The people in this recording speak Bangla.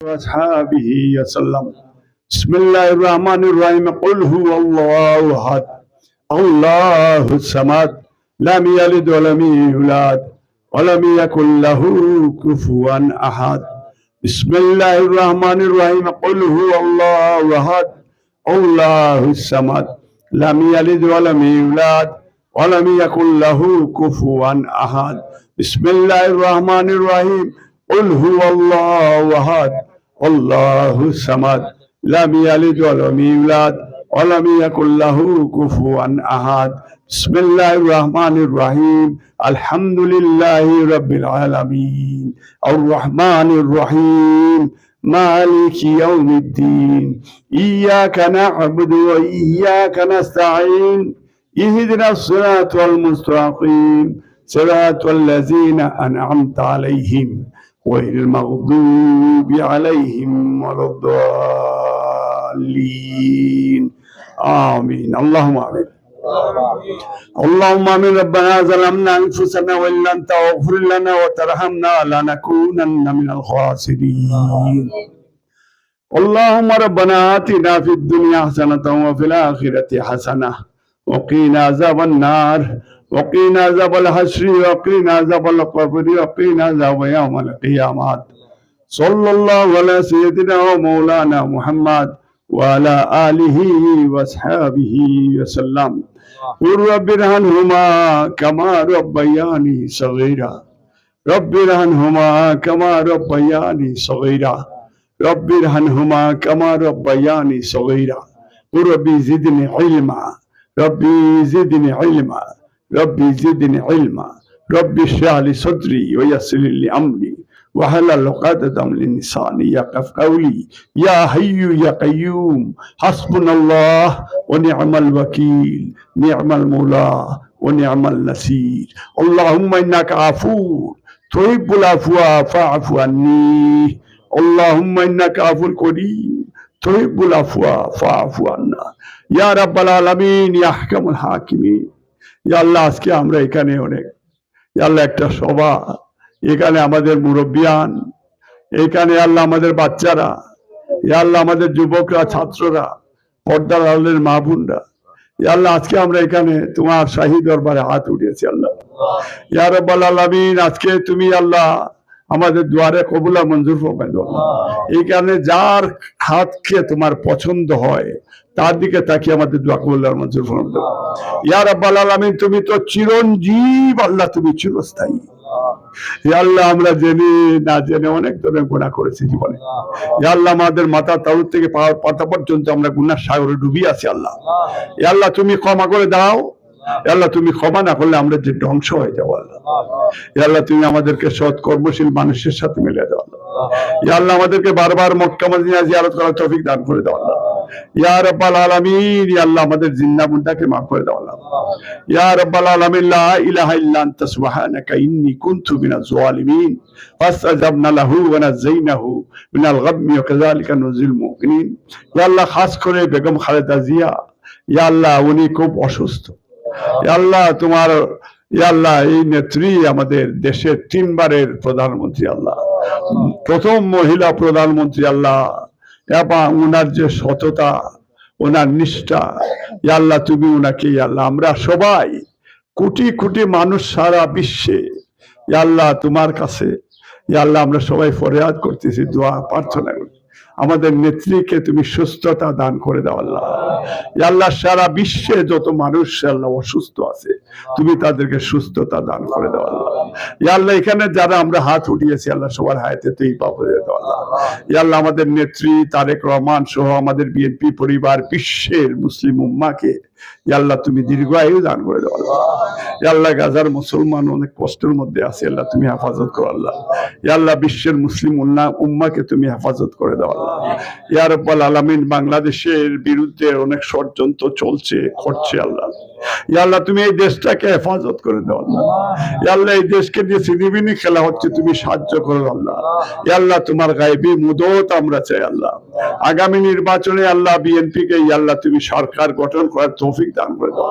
وأصحابه وسلم. بسم الله الرحمن الرحيم. قل هو الله أحد الله الصمد لم يلد ولم يولد ولم يكن له كفوا أحد. بسم الله الرحمن الرحيم. قل هو الله أحد الله الصمد لم يلد ولم يولد ولم يكن له كفوا أحد. بسم الله الرحمن الرحيم. قل هو الله أحد الله الصمد لم يلد ولم يولد ولم يكن له كفوا أحد. بسم الله الرحمن الرحيم. الحمد لله رب العالمين الرحمن الرحيم مالك يوم الدين إياك نعبد وإياك نستعين اهدنا الصراط المستقيم صراط الذين أنعمت عليهم غير المغضوب عليهم ولا الضالين آمين. اللهم آمين. اللهم آمين. ربنا ظلمنا أنفسنا وإن لم تغفر لنا وترحمنا لنكونن من الخاسرين. اللهم ربنا آتنا في الدنيا حسنة وفي الآخرة حسنة وقنا عذاب النار وقنا عذاب الحشر وقنا عذاب القبر وقنا عذاب يوم القيامة. صلى الله على سيدنا ومولانا محمد وعلى آله وأصحابه وسلم. قل رب ارحمهما كما ربياني صغيرا رب ارحمهما كما ربياني صغيرا رب ارحمهما كما ربياني صغيرا. قل ربي زدني علما ربي زدني علما ربي زدني علما ربي اشرح لي صدري ويسر لي امري واحلل عقدة من لساني يفقهوا قولي. يا حي يا قيوم حسبنا الله ونعم الوكيل نعم المولى ونعم النصير. اللهم انك عفو تحب العفو فاعف عني. اللهم انك عفو كريم تحب العفو فاعف عنا. يا رب العالمين يا احكم الحاكمين. ইয়া আল্লাহ, আজকে আমরা এখানে অনেক ইয়া আল্লাহ একটা সভা, এখানে আমাদের মুরব্বিয়ান, এখানে আল্লাহ আমাদের বাচ্চারা, ইয়া আল্লাহ আমাদের যুবকরা, ছাত্ররা, পর্দার আড়ালের মা বোনরা, ইয়া আল্লাহ আজকে আমরা এখানে তোমার শাহী দরবারে হাত উঠিয়েছি আল্লাহ। ইয়া রাব্বাল আলামিন, আজকে তুমি আল্লাহ আমাদের দুয়ারে কবুলা মঞ্জুর ফরমায় দাও। এই কারণে যার হাতকে তোমার পছন্দ হয় তার দিকে তাকিয়ে আমাদের দোয়া কবুল আর মঞ্জুর ফরমায় দাও। ইয়া রাব্বাল আলামিন, তুমি তো চিরঞ্জীব আল্লাহ, তুমি চিরস্থায়ী। ইয়া আল্লাহ, আমরা জেনে না জেনে অনেক ধরনের গুনাহ করেছি জীবনে। ইয়া আল্লাহ, আমাদের মাথা তালু থেকে পাতা পর্যন্ত আমরা গুনার সাগরে ডুবিয়ে আছি আল্লাহ। ইয়া আল্লাহ, তুমি ক্ষমা করে দাও। আল্লাহ, তুমি ক্ষমা না করলে আমরা যে ধ্বংস হয়ে যাবো আল্লাহ। আল্লাহ, তুমি আমাদেরকে সৎ কর্মশীল মানুষের সাথে মিলিয়ে দাও আল্লাহ। ইয়া আল্লাহ, আমাদেরকে বারবার মক্কা মদিনা জিয়ারত করার তৌফিক দান করে দাও আল্লাহ। ইয়া রাব্বাল আলামিন, ইয়া আল্লাহ আমাদের জিন্না মুন্ডাকে মাফ করে দাও আল্লাহ। ইয়া রাব্বাল আলামিন, লা ইলাহা ইল্লা আনতা সুবহানাকা ইন্নী কুনতু মিনাজ জালিমিন ফাসতাজাবনা লাহু ওয়া নাযাইনাহু মিনাল গাম্মি ওয়া কাযালিকা নুজিল মুমিনিন। ইয়া আল্লাহ, খাস করে বেগম খালেদা জিয়া, ইয়া আল্লাহ উনি খুব অসুস্থ। আল্লাহ, তোমার আল্লাহ এই নেত্রী আমাদের দেশের 3 বারের প্রধানমন্ত্রী আল্লাহ, প্রথম মহিলা প্রধানমন্ত্রী আল্লাহ, এবং ওনার যে সততা, ওনার নিষ্ঠা, আল্লাহ তুমি ওনাকে আল্লাহ, আমরা সবাই কোটি কোটি মানুষ সারা বিশ্বে আল্লাহ তোমার কাছে আল্লাহ আমরা সবাই ফরিয়াদ করতেছি, দোয়া প্রার্থনা করি, আমাদের নেত্রীকে তুমি সুস্থতা দান করে দাও আল্লাহ। আল্লাহ, সারা বিশ্বে যত মানুষ আল্লাহ অসুস্থ আছে তুমি তাদেরকে সুস্থতা দান করে দাও আল্লাহ। আল্লাহ, এখানে যারা আমরা হাত উঠিয়েছি আল্লাহ, সবার হায়াতে তুই পাপ হয়ে দাও আল্লাহ। আল্লাহ, আমাদের নেত্রী তারেক রহমান সহ আমাদের বিএনপি পরিবার, বিশ্বের মুসলিম উম্মাকে আল্লাহ তুমি দীর্ঘায়ু দান করে দাও আল্লাহ। আল্লাহ, গাজার মুসলমান অনেক কষ্টের মধ্যে আছে আল্লাহ, তুমি হেফাজত করো আল্লাহ। আল্লাহ, বিশ্বের মুসলিম উম্মাকে তুমি হেফাজত করে দাও আল্লাহ। ইয়া রাব্বাল আলামিন, বাংলাদেশের বিরুদ্ধে অনেক ষড়যন্ত্র চলছে করছে আল্লাহ। ইয়া আল্লাহ, তুমি এই দেশটাকে হেফাজত করে দাও আল্লাহ। ইয়া আল্লাহ, এই দেশকে যে সিনিবিনি খেলা হচ্ছে তুমি সাহায্য করো আল্লাহ। ইয়া আল্লাহ, তোমার গায়েবী মুদত আমরা চাই আল্লাহ। আগামী নির্বাচনে আল্লাহ বিএনপিকে ইয়া আল্লাহ তুমি সরকার গঠন করার তৌফিক দান করে দাও।